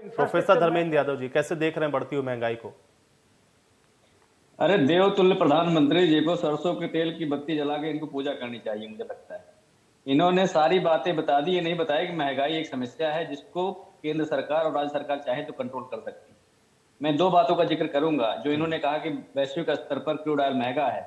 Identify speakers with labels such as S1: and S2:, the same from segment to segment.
S1: Professor Dharmendra Yadav ji कैसे देख रहे हैं बढ़ती हुई महंगाई को?
S2: अरे देवतुल्य प्रधानमंत्री जी को सरसों के तेल की बत्ती जला के इनको पूजा करनी चाहिए, मुझे लगता है। इन्होंने सारी बातें बता दी, ये नहीं बताया कि महंगाई एक समस्या है जिसको केंद्र सरकार और राज्य सरकार चाहे तो कंट्रोल कर सकती है। मैं दो बातों का जिक्र करूंगा। जो इन्होंने कहा कि वैश्विक स्तर पर क्रूड ऑयल महंगा है।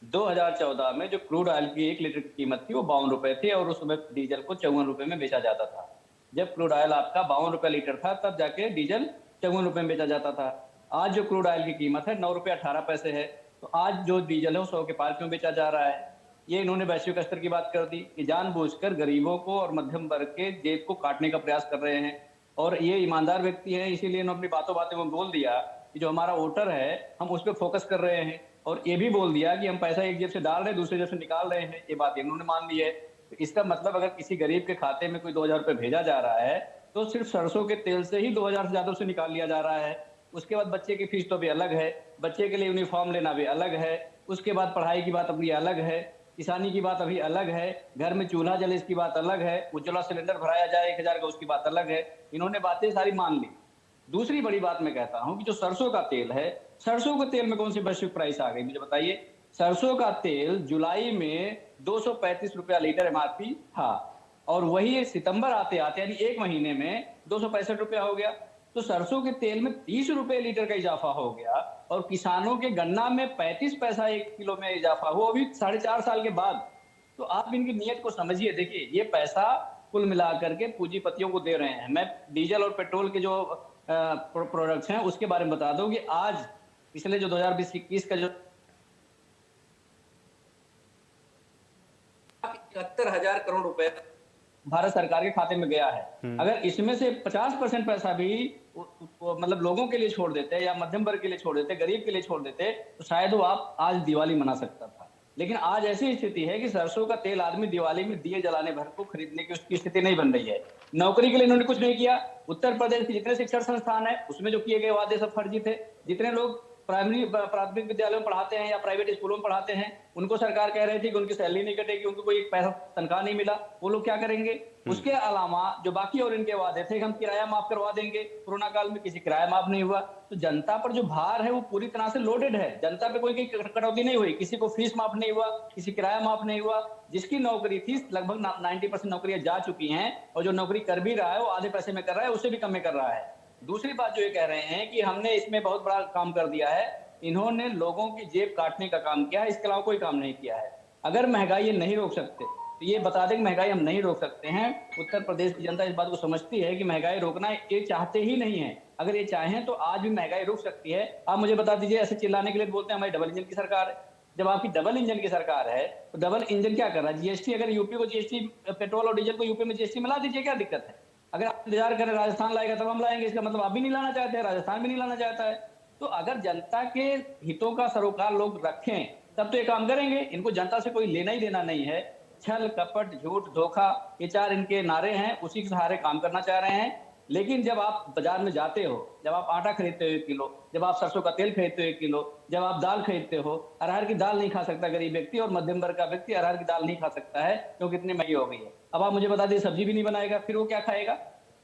S2: 2014 में जो क्रूड ऑयल की 1 लीटर की कीमत थी वो 52 रुपए थी और उस समय डीजल को 54 रुपए में बेचा जाता था। जब क्रूड ऑयल आपका 52 रुपए लीटर था तब जाके डीजल 54 रुपए में बेचा जाता था। आज जो क्रूड ऑयल की कीमत है 9 रुपए 18 पैसे है। तो आज जो डीजल है वो 100 के पार क्यों बेचा जा रहा है? ये इन्होंने वैश्विक स्तर की बात कर दी कि जानबूझकर गरीबों को और मध्यम वर्ग के जेब को काटने का प्रयास कर रहे हैं। और ये ईमानदार व्यक्ति हैं, इसीलिए इन्होंने अपनी बातों बातों में बोल दिया कि जो हमारा वोटर है हम उस पर फोकस कर रहे हैं। और ये भी बोल दिया कि हम पैसा एक जेब से डाल रहे हैं दूसरे जेब से निकाल रहे हैं। ये बात इन्होंने मान ली है। तो इसका मतलब अगर किसी गरीब के खाते में कोई 2000 रुपए भेजा जा रहा है तो सिर्फ सरसों के तेल से ही 2000 से ज्यादा उसे निकाल लिया जा रहा है। उसके बाद बच्चे की फीस तो भी अलग है, बच्चे के लिए यूनिफॉर्म लेना भी अलग है, उसके बाद पढ़ाई की बात अभी अलग है, किसानी की बात अभी अलग है, घर में चूल्हा जले इसकी बात अलग है, उज्ज्वला सिलेंडर भराया जाए 1000 का उसकी बात अलग है। इन्होंने बातें सारी मान ली। दूसरी बड़ी बात मैं कहता हूं कि जो सरसों का तेल है, सरसों के तेल में कौन सी वैश्विक प्राइस आ गई मुझे बताइए। सरसों का तेल जुलाई में 235 रुपया लीटर एमआरपी था और वही सितंबर आते आते यानी एक महीने में 265 रुपया हो गया। तो सरसों के तेल में 30 रुपए लीटर का इजाफा हो गया और किसानों के गन्ना में 35 पैसा 1 किलो में इजाफा हुआ, वो भी 4.5 साल के बाद। तो आप इनकी नीयत को समझिए। देखिए ये पैसा कुल मिलाकर के पूंजीपतियों को दे रहे हैं। मैं डीजल और पेट्रोल के जो प्रोडक्ट्स हैं उसके बारे में बता दूं कि आज पिछले जो 2020-21 का जो 71,000 करोड़ रुपए भारत सरकार के खाते में गया है। अगर इसमें से 50% पैसा भी मतलब लोगों के लिए छोड़ देते या मध्यम वर्ग के लिए छोड़ देते, गरीब के लिए छोड़ देते तो शायद वो आप आज दिवाली मना सकता था। लेकिन आज ऐसी स्थिति है कि सरसों का तेल आदमी दिवाली में दिए जलाने भर को खरीदने की उसकी स्थिति नहीं बन रही है। नौकरी के लिए इन्होंने कुछ नहीं किया। उत्तर प्रदेश के जितने शिक्षण संस्थान है उसमें जो किए गए वादे सब फर्जी थे। जितने लोग प्राथमिक विद्यालयों में पढ़ाते हैं या प्राइवेट स्कूलों में पढ़ाते हैं उनको सरकार कह रही थी कि उनकी सैलरी नहीं कटेगी, उनको कोई पैसा तनख्वाह नहीं मिला, वो लोग क्या करेंगे? उसके अलावा जो बाकी और इनके वादे थे, हम किराया माफ करवा देंगे, कोरोना काल में किसी किराया माफ नहीं हुआ। तो जनता पर जो भार है वो पूरी तरह से लोडेड है। जनता पे कोई कटौती नहीं हुई, किसी को फीस माफ नहीं हुआ, किसी किराया माफ नहीं हुआ। जिसकी नौकरी थी लगभग 90% नौकरियां जा चुकी हैं और जो नौकरी कर भी रहा है वो आधे पैसे में कर रहा है, उससे भी कम में कर रहा है। दूसरी बात जो ये कह रहे हैं कि हमने इसमें बहुत बड़ा काम कर दिया है, इन्होंने लोगों की जेब काटने का काम किया है, इसके अलावा कोई काम नहीं किया है। अगर महंगाई ये नहीं रोक सकते तो ये बता दें कि महंगाई हम नहीं रोक सकते हैं। उत्तर प्रदेश की जनता इस बात को समझती है कि महंगाई रोकना ये चाहते ही नहीं है। अगर ये चाहें तो आज भी महंगाई रुक सकती है। आप मुझे बता दीजिए, ऐसे चिल्लाने के लिए बोलते हैं हमारी डबल इंजन की सरकार है। जब आपकी डबल इंजन की सरकार है तो डबल इंजन क्या कर रहा है? जीएसटी, अगर यूपी को जीएसटी, पेट्रोल और डीजल को यूपी में जीएसटी मिला दीजिए, क्या दिक्कत है? अगर आप इंतजार करें राजस्थान लाएगा तब हम लाएंगे, इसका मतलब आप भी नहीं लाना चाहते हैं, राजस्थान भी नहीं लाना चाहता है। तो अगर जनता के हितों का सरोकार लोग रखें तब तो ये काम करेंगे। इनको जनता से कोई लेना ही देना नहीं है। छल कपट झूठ धोखा ये चार इनके नारे हैं, उसी के सहारे काम करना चाह रहे हैं। लेकिन जब आप बाजार में जाते हो, जब आप आटा खरीदते हो 1 किलो, जब आप सरसों का तेल खरीदते हो 1 किलो, जब आप दाल खरीदते हो, अरहर की दाल नहीं खा सकता गरीब व्यक्ति और मध्यम वर्ग का व्यक्ति अरहर की दाल नहीं खा सकता है क्योंकि इतनी महंगी हो गई है। अब आप मुझे बता दीजिए सब्जी भी नहीं बनाएगा फिर वो क्या खाएगा?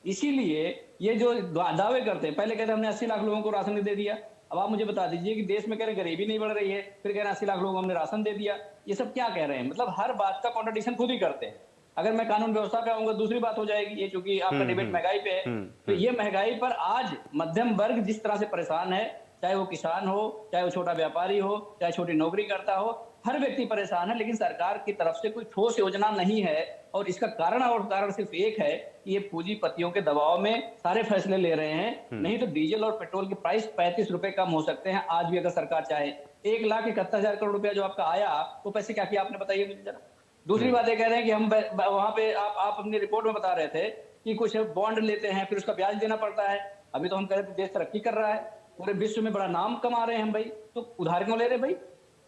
S2: इसीलिए ये जो दावे करते हैं, पहले कहते हैं हमने 80 लाख लोगों को राशन दे दिया। अब आप मुझे बता दीजिए कि देश में कह रहे गरीबी नहीं बढ़ रही है, फिर कह रहे 80 लाख लोगों को हमने राशन दे दिया। ये सब क्या कह रहे हैं? मतलब हर बात का कॉन्ट्रडिक्शन खुद ही करते हैं। अगर मैं कानून व्यवस्था पे आऊंगा दूसरी बात हो जाएगी। ये चूंकि आपका डिबेट महंगाई पे है तो ये महंगाई पर आज मध्यम वर्ग जिस तरह से परेशान है, चाहे वो किसान हो, चाहे वो छोटा व्यापारी हो, चाहे छोटी नौकरी करता हो, हर व्यक्ति परेशान है। लेकिन सरकार की तरफ से कोई ठोस योजना नहीं है और इसका कारण सिर्फ एक है कि ये पूंजीपतियों के दबाव में सारे फैसले ले रहे हैं। नहीं तो डीजल और पेट्रोल की प्राइस 35 रुपए कम हो सकते हैं आज भी अगर सरकार चाहे। 1,71,000 करोड़ रुपया जो आपका आया वो पैसे क्या किया आपने बताइए मुझे जरा। दूसरी बात ये कह रहे हैं कि हम वहां पे आप अपनी रिपोर्ट में बता रहे थे कि कुछ बॉन्ड लेते हैं फिर उसका ब्याज देना पड़ता है। अभी तो हम कह रहे थे देश तरक्की कर रहा है, पूरे विश्व में बड़ा नाम कमा रहे हैं हम भाई, तो उधार क्यों ले रहे भाई?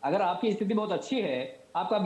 S2: अगर आपकी स्थिति बहुत अच्छी है, आपका